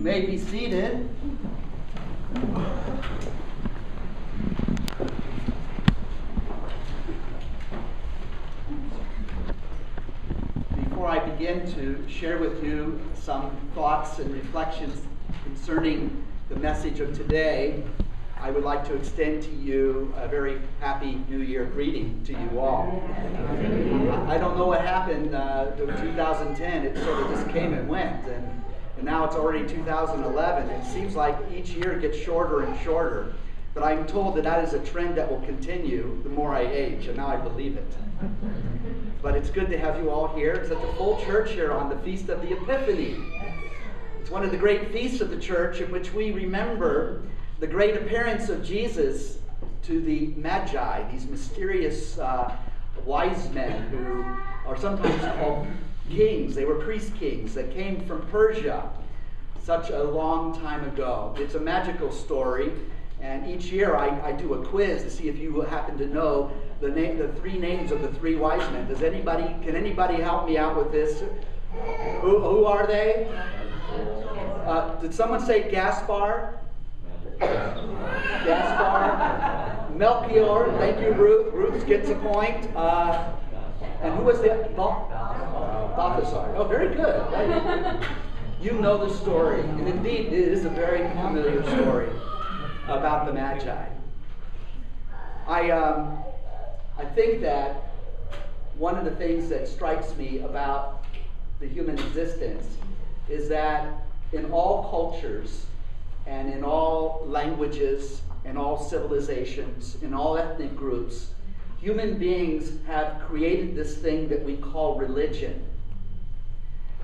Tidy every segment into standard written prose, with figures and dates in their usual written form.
may be seated. Before I begin to share with you some thoughts and reflections concerning the message of today, I would like to extend to you a very happy New Year greeting to you all. I don't know what happened in 2010. It sort of just came and went, and now it's already 2011. It seems like each year gets shorter and shorter, but I'm told that is a trend that will continue the more I age, and now I believe it. But it's good to have you all here. It's such a full church here on the Feast of the Epiphany. It's one of the great feasts of the church in which we remember the great appearance of Jesus to the Magi, these mysterious wise men who are sometimes called kings. They were priest kings that came from Persia such a long time ago. It's a magical story, and each year I do a quiz to see if you happen to know the three names of the three wise men. Can anybody help me out with this? Who are they? Did someone say Gaspar? Gaspar, Melchior, thank you, Ruth. Ruth gets a point. And who was the Balthasar? Oh, very good. You know the story, and indeed it is a very familiar story about the Magi. I think that one of the things that strikes me about the human existence is that in all cultures and in all languages, in all civilizations, in all ethnic groups, human beings have created this thing that we call religion.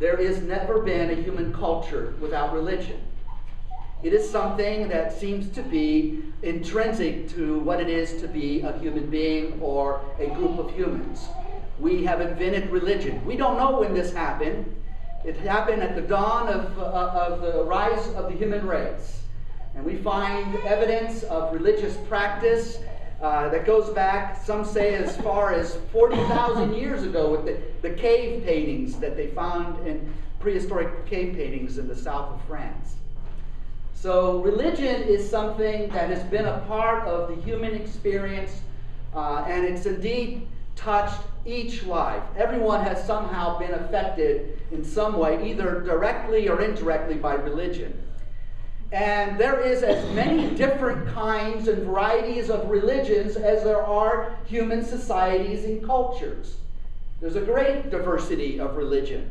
There has never been a human culture without religion. It is something that seems to be intrinsic to what it is to be a human being or a group of humans. We have invented religion. We don't know when this happened. It happened at the dawn of the rise of the human race. And we find evidence of religious practice that goes back, some say, as far as 40,000 years ago with the cave paintings that they found in prehistoric cave paintings in the south of France. So religion is something that has been a part of the human experience, and it's indeed touched each life. Everyone has somehow been affected in some way, either directly or indirectly, by religion. And there is as many different kinds and varieties of religions as there are human societies and cultures. There's a great diversity of religion.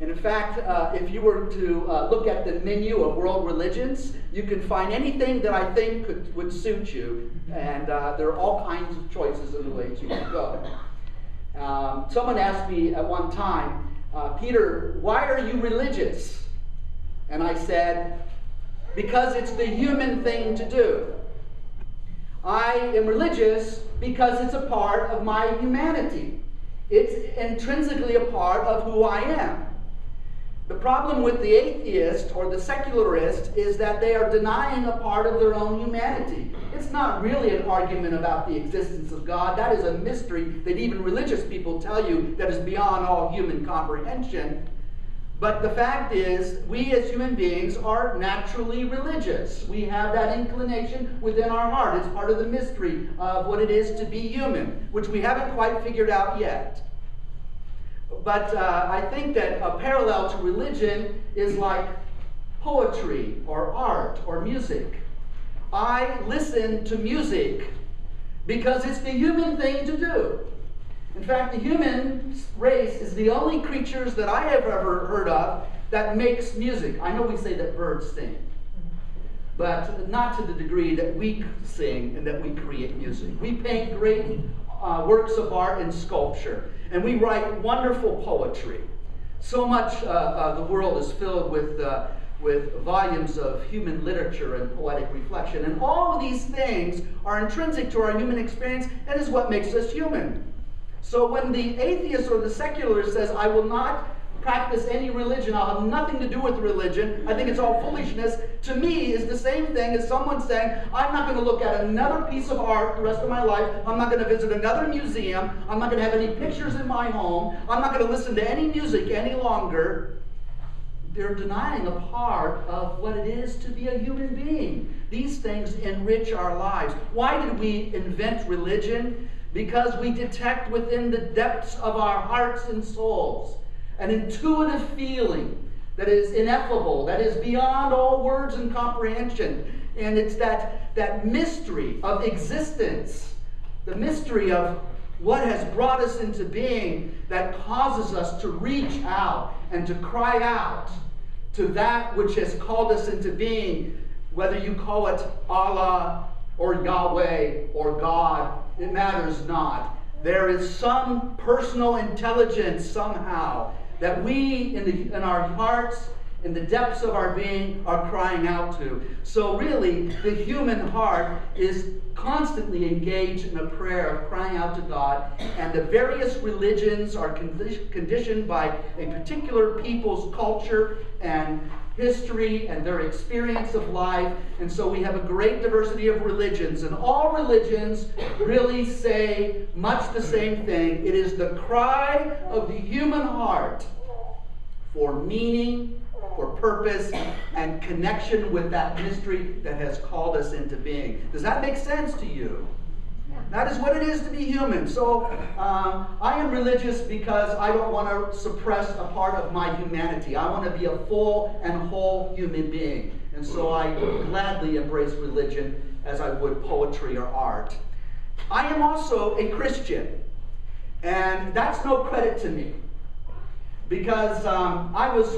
And in fact, if you were to look at the menu of world religions, you can find anything that I think would suit you. And there are all kinds of choices in the ways you can go. Someone asked me at one time, Peter, why are you religious? And I said, because it's the human thing to do. I am religious because it's a part of my humanity. It's intrinsically a part of who I am. The problem with the atheist or the secularist is that they are denying a part of their own humanity. It's not really an argument about the existence of God. That is a mystery that even religious people tell you that is beyond all human comprehension. But the fact is, we as human beings are naturally religious. We have that inclination within our heart. It's part of the mystery of what it is to be human, which we haven't quite figured out yet. But I think that a parallel to religion is like poetry or art or music. I listen to music because it's the human thing to do. In fact, the human race is the only creatures that I have ever heard of that makes music. I know we say that birds sing, but not to the degree that we sing and that we create music. We paint great works of art and sculpture, and we write wonderful poetry. So much the world is filled with volumes of human literature and poetic reflection, and all of these things are intrinsic to our human experience and is what makes us human. So when the atheist or the secularist says, I will not practice any religion, I'll have nothing to do with religion, I think it's all foolishness, to me is the same thing as someone saying, I'm not going to look at another piece of art the rest of my life, I'm not going to visit another museum, I'm not going to have any pictures in my home, I'm not going to listen to any music any longer, they're denying a part of what it is to be a human being. These things enrich our lives. Why did we invent religion? Because we detect within the depths of our hearts and souls an intuitive feeling that is ineffable, that is beyond all words and comprehension. And it's that mystery of existence, the mystery of what has brought us into being that causes us to reach out and to cry out to that which has called us into being, whether you call it Allah or Yahweh or God, it matters not. There is some personal intelligence somehow that we in our hearts, in the depths of our being, are crying out to. So really, the human heart is constantly engaged in a prayer of crying out to God, and the various religions are conditioned by a particular people's culture and history and their experience of life. And so we have a great diversity of religions, and all religions really say much the same thing. It is the cry of the human heart for meaning, for purpose, and connection with that mystery that has called us into being. Does that make sense to you? That is what it is to be human. So I am religious because I don't want to suppress a part of my humanity. I want to be a full and whole human being. And so I gladly embrace religion as I would poetry or art. I am also a Christian. And that's no credit to me. Because I was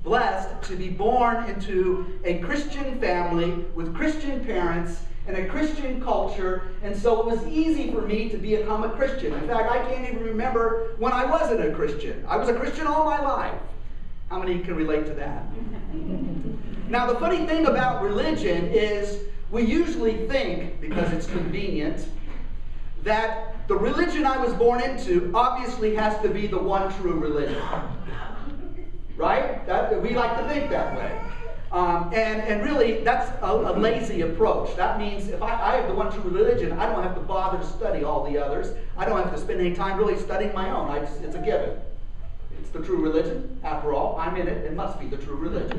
blessed to be born into a Christian family with Christian parents and a Christian culture, and so it was easy for me to become a Christian. In fact, I can't even remember when I wasn't a Christian. I was a Christian all my life. How many can relate to that? Now, the funny thing about religion is we usually think, because it's convenient, that the religion I was born into obviously has to be the one true religion. Right? We like to think that way. And really, that's a lazy approach. That means if I have the one true religion, I don't have to bother to study all the others. I don't have to spend any time really studying my own. It's a given. It's the true religion. After all, I'm in it. It must be the true religion.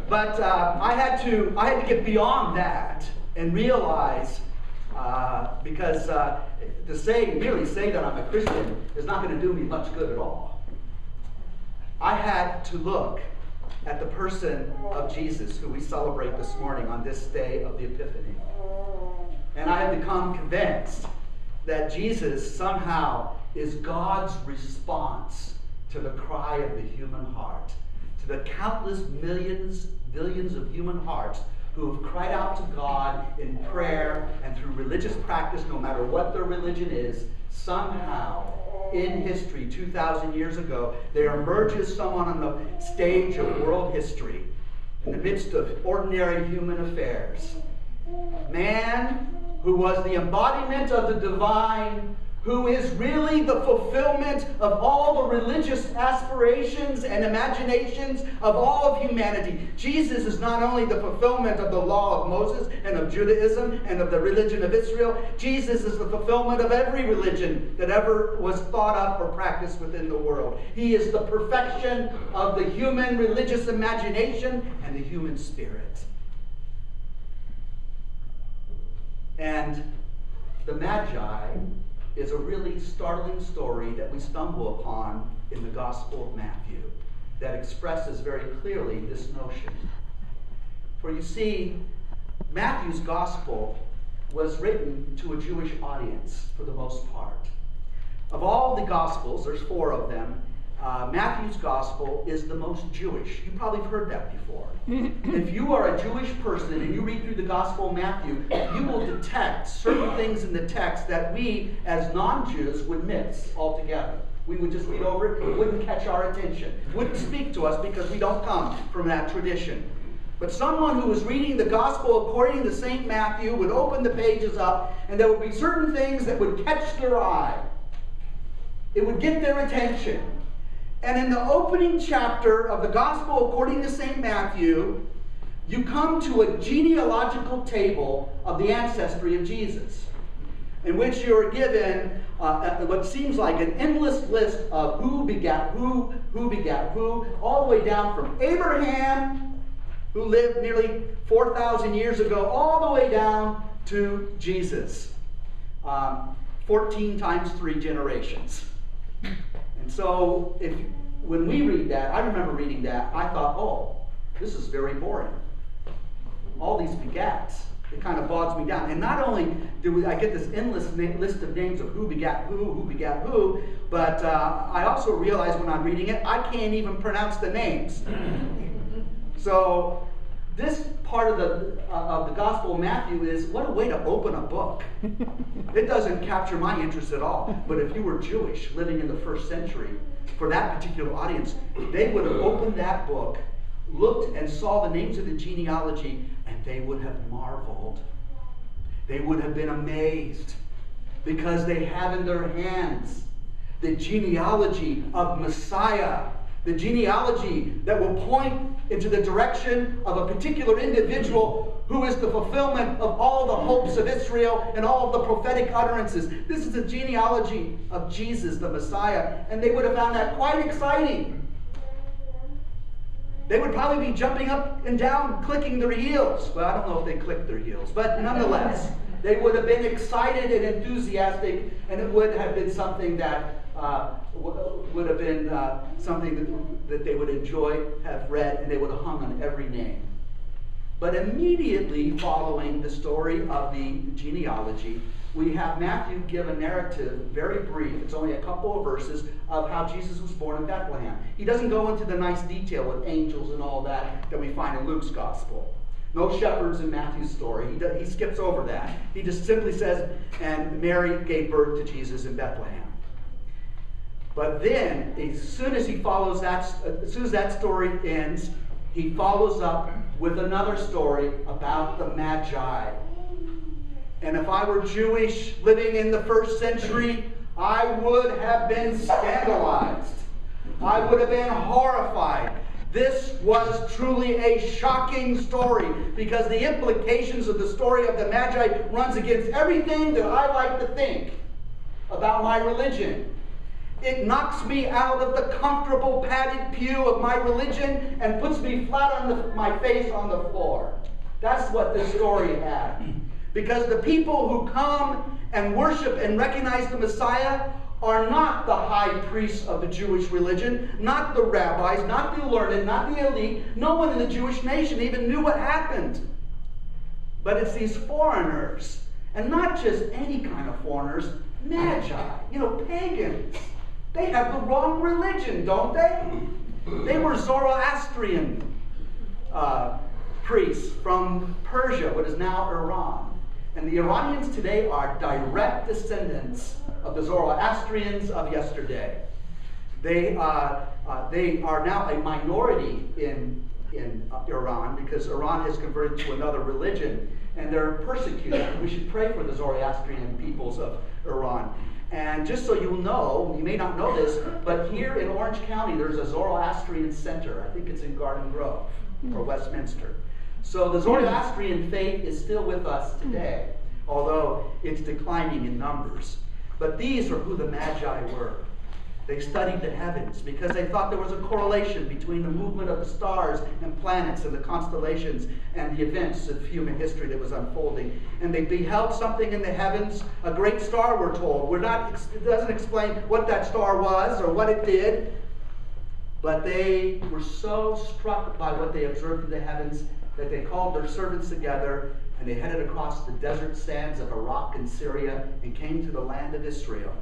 But I had to get beyond that and realize, because to really say that I'm a Christian is not going to do me much good at all. I had to look at the person of Jesus, who we celebrate this morning on this day of the Epiphany. And I have become convinced that Jesus somehow is God's response to the cry of the human heart, to the countless millions, billions of human hearts who have cried out to God in prayer and through religious practice, no matter what their religion is. Somehow, in history, 2,000 years ago, there emerges someone on the stage of world history, in the midst of ordinary human affairs. Man who was the embodiment of the divine, who is really the fulfillment of all the religious aspirations and imaginations of all of humanity. Jesus is not only the fulfillment of the law of Moses and of Judaism and of the religion of Israel, Jesus is the fulfillment of every religion that ever was thought up or practiced within the world. He is the perfection of the human religious imagination and the human spirit. And the Magi is a really startling story that we stumble upon in the Gospel of Matthew that expresses very clearly this notion. For you see, Matthew's Gospel was written to a Jewish audience for the most part. Of all the Gospels, there's 4 of them, Matthew's Gospel is the most Jewish. You probably have heard that before. If you are a Jewish person and you read through the Gospel of Matthew, you will detect certain things in the text that we, as non-Jews, would miss altogether. We would just read over it, it wouldn't catch our attention. It wouldn't speak to us because we don't come from that tradition. But someone who was reading the Gospel according to St. Matthew would open the pages up, and there would be certain things that would catch their eye. It would get their attention. And in the opening chapter of the Gospel according to St. Matthew, you come to a genealogical table of the ancestry of Jesus. in which you're given what seems like an endless list of who begat who begat who, all the way down from Abraham, who lived nearly 4,000 years ago, all the way down to Jesus. 14 times 3 generations. And so when we read that, I remember reading that, I thought, oh, this is very boring. All these begats. It kind of bogs me down. And not only do I get this endless list of names of who begat who, but I also realize when I'm reading it, I can't even pronounce the names. So this part of the Gospel of Matthew is, what a way to open a book. It doesn't capture my interest at all. But if you were Jewish, living in the first century, for that particular audience, they would have opened that book, looked and saw the names of the genealogy, and they would have marveled. They would have been amazed, because they have in their hands the genealogy of Messiah, the genealogy that will point into the direction of a particular individual who is the fulfillment of all the hopes of Israel and all of the prophetic utterances. This is the genealogy of Jesus, the Messiah, and they would have found that quite exciting. They would probably be jumping up and down, clicking their heels. Well, I don't know if they clicked their heels, but nonetheless, they would have been excited and enthusiastic, and it would have been something that would have been something that they would enjoy, have read, and they would have hung on every name. But immediately following the story of the genealogy, we have Matthew give a narrative, very brief, it's only a couple of verses, of how Jesus was born in Bethlehem. He doesn't go into the nice detail with angels and all that we find in Luke's gospel. No shepherds in Matthew's story. He skips over that. He just simply says, and Mary gave birth to Jesus in Bethlehem. But then, as soon as that story ends, he follows up with another story about the Magi. And if I were Jewish, living in the first century, I would have been scandalized. I would have been horrified. This was truly a shocking story, because the implications of the story of the Magi runs against everything that I like to think about my religion. It knocks me out of the comfortable padded pew of my religion and puts me flat on my face on the floor. That's what this story had. Because the people who come and worship and recognize the Messiah are not the high priests of the Jewish religion, not the rabbis, not the learned, not the elite. No one in the Jewish nation even knew what happened. But it's these foreigners, and not just any kind of foreigners, Magi, pagans. They have the wrong religion, don't they? They were Zoroastrian priests from Persia, what is now Iran. And the Iranians today are direct descendants of the Zoroastrians of yesterday. They are now a minority in Iran, because Iran has converted to another religion, and they're persecuted. We should pray for the Zoroastrian peoples of Iran. And just so you know, you may not know this, but here in Orange County, there's a Zoroastrian center. I think it's in Garden Grove or Westminster. So the Zoroastrian faith is still with us today, although it's declining in numbers. But these are who the Magi were. They studied the heavens because they thought there was a correlation between the movement of the stars and planets and the constellations and the events of human history that was unfolding. And they beheld something in the heavens, a great star, we're told. It doesn't explain what that star was or what it did, but they were so struck by what they observed in the heavens that they called their servants together, and they headed across the desert sands of Iraq and Syria and came to the land of Israel,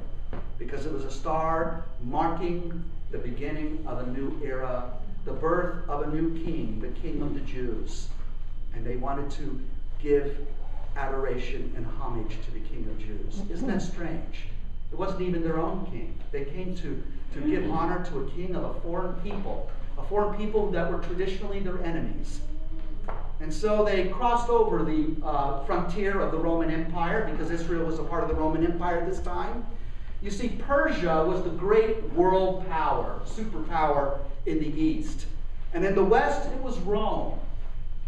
because it was a star marking the beginning of a new era, the birth of a new king, the King of the Jews. And they wanted to give adoration and homage to the King of Jews. Isn't that strange? It wasn't even their own king. They came to give honor to a king of a foreign people that were traditionally their enemies. And so they crossed over the frontier of the Roman Empire, because Israel was a part of the Roman Empire at this time. You see, Persia was the great world power, superpower in the east. And in the west, it was Rome.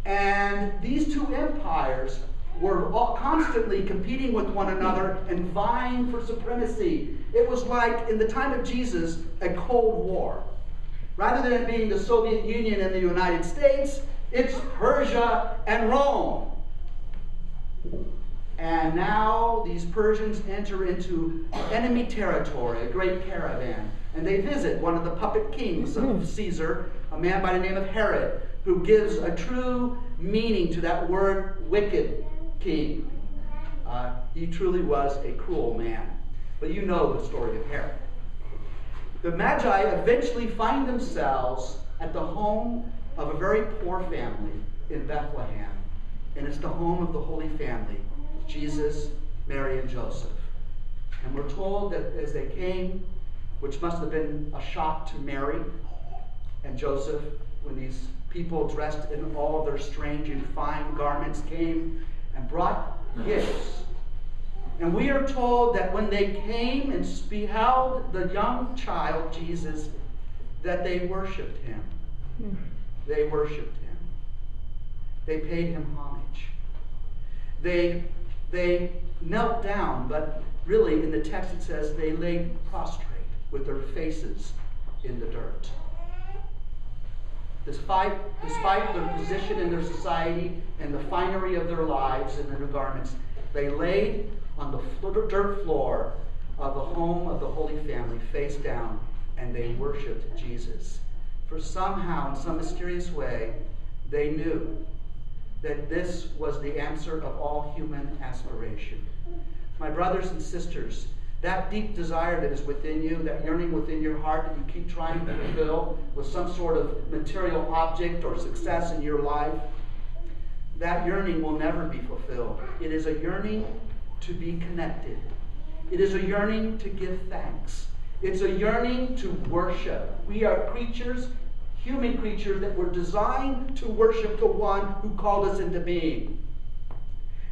And these two empires were constantly competing with one another and vying for supremacy. It was like, in the time of Jesus, a Cold War. Rather than it being the Soviet Union and the United States, it's Persia and Rome. And now these Persians enter into enemy territory, a great caravan. And they visit one of the puppet kings of Caesar, a man by the name of Herod, who gives a true meaning to that word wicked king. He truly was a cruel man. But you know the story of Herod. The Magi eventually find themselves at the home of a very poor family in Bethlehem. And it's the home of the Holy Family, Jesus, Mary, and Joseph. And we're told that as they came, which must have been a shock to Mary and Joseph, when these people dressed in all of their strange and fine garments came and brought gifts. And we are told that when they came and beheld the young child, Jesus, that they worshiped him. They worshiped him. They paid him homage. They knelt down, but really in the text it says they lay prostrate with their faces in the dirt. Despite their position in their society and the finery of their lives and their garments, they laid on the dirt floor of the home of the Holy Family, face down, and they worshiped Jesus. For somehow, in some mysterious way, they knew that this was the answer of all human aspiration. My brothers and sisters, that deep desire that is within you, that yearning within your heart that you keep trying to fulfill with some sort of material object or success in your life, that yearning will never be fulfilled. It is a yearning to be connected. It is a yearning to give thanks. It's a yearning to worship. We are creatures, human creatures, that were designed to worship the one who called us into being.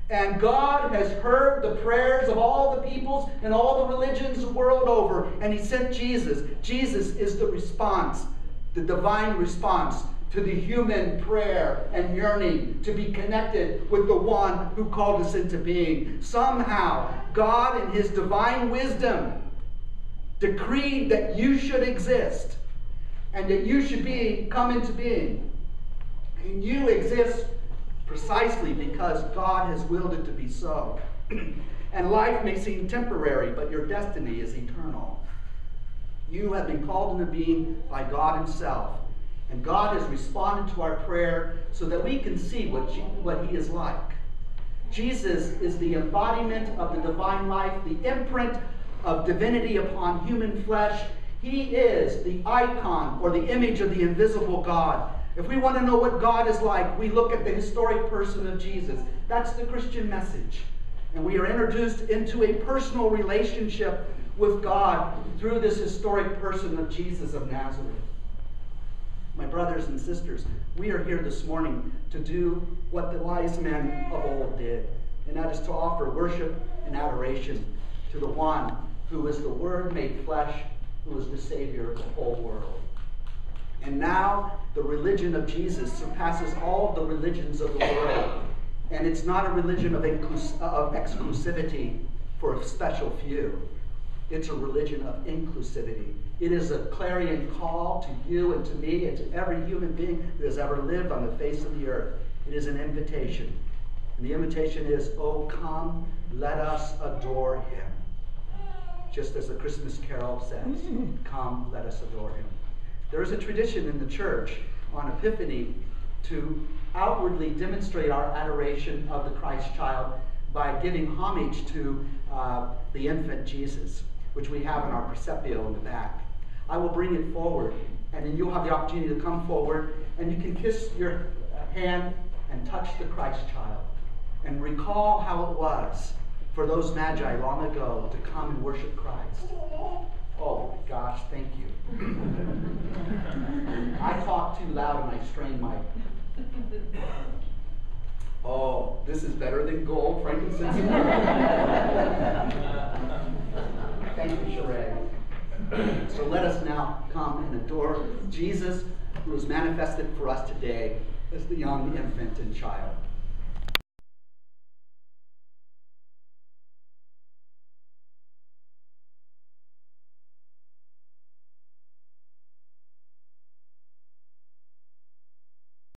And God has heard the prayers of all the peoples and all the religions the world over, and he sent Jesus. Jesus is the response, the divine response to the human prayer and yearning to be connected with the one who called us into being. Somehow, God in his divine wisdom decreed that you should exist and that you should come into being. And you exist precisely because God has willed it to be so. And life may seem temporary, but your destiny is eternal. You have been called into being by God himself. And God has responded to our prayer so that we can see what he is like. Jesus is the embodiment of the divine life, the imprint of divinity upon human flesh. He is the icon or the image of the invisible God. If we want to know what God is like, we look at the historic person of Jesus. That's the Christian message. And we are introduced into a personal relationship with God through this historic person of Jesus of Nazareth. My brothers and sisters, we are here this morning to do what the wise men of old did, and that is to offer worship and adoration to the one who is the Word made flesh, who is the Savior of the whole world. And now the religion of Jesus surpasses all of the religions of the world. And it's not a religion of exclusivity for a special few. It's a religion of inclusivity. It is a clarion call to you and to me and to every human being who has ever lived on the face of the earth. It is an invitation. And the invitation is, oh, come, let us adore him. Just as the Christmas carol says, come, let us adore him. There is a tradition in the church on Epiphany to outwardly demonstrate our adoration of the Christ child by giving homage to the infant Jesus, which we have in our Precepio in the back. I will bring it forward, and then you'll have the opportunity to come forward, and you can kiss your hand and touch the Christ child, and recall how it was for those magi long ago to come and worship Christ. Oh gosh, thank you. I talk too loud and I strain my... Oh, this is better than gold, frankincense, and myrrh. Thank you, Sheree. So let us now come and adore Jesus, who is manifested for us today as the young infant and child.